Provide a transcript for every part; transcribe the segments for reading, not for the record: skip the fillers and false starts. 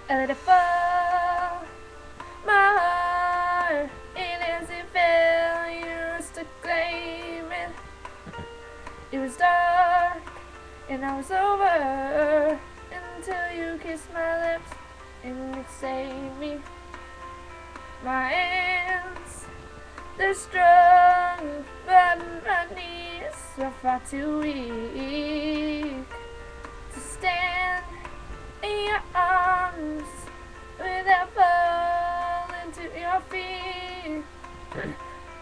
I let it fall. My heart, it is a failure to claim it. It was dark, and I was over until you kissed my lips and it saved me. My hands, they're strong, but my knees are far too weak to stand in your arms without falling to your feet.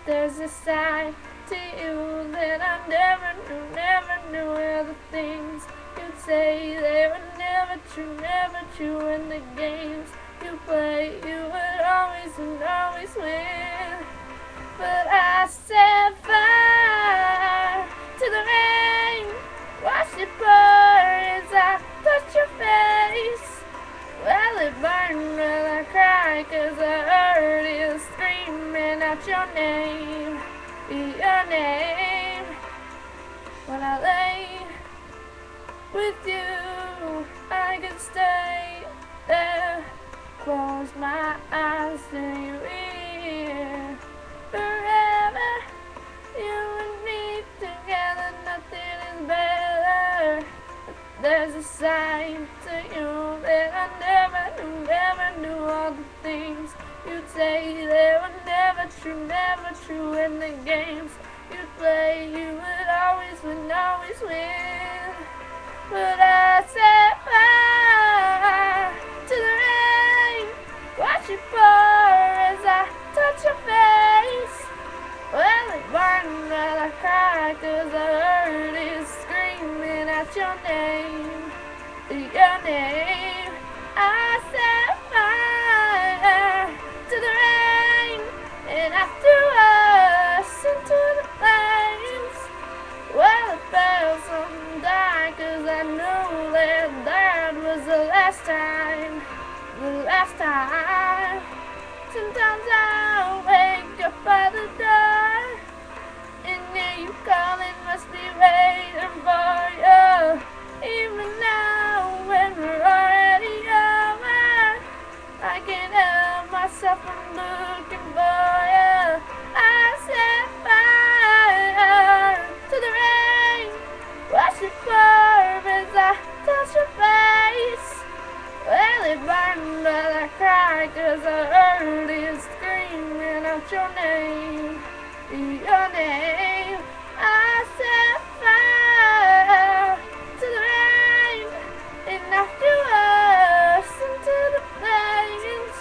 There's a side to you that I never knew where the things you'd say they were never true, and the games you play, you would always win. But I set fire to the rain, watch it pour as I touch your face. Well, it burned while I cried, 'cause I heard you screaming out your name, your name. When I lay with you, I could stay there, close my eyes till you here. Forever, you and me together, nothing is better. There's a side to you that I never knew all the things you'd say they were never true, and the games you'd play, you would always win. But I set fire to the rain, watch it pour as I touch your face. Well, it burned while I cried, 'cause I heard you screaming out your name, your name. I set fire to the rain, and I threw us into the flames. Well, it felt some dark, 'cause I knew that was the last time, Sometimes I wake up by the door, and then you calling, must be waiting for you. Even now when we're already over, I can't help myself from looking for you. I set fire to the rain, watch it pour as I touch your face. Well, it burned while I cried, 'cause I heard you screaming out your name, your name. I set fire to the rain, and I threw us into the flames.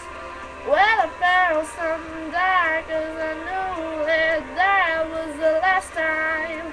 Well, I felt something dark, 'cause I knew that was the last time,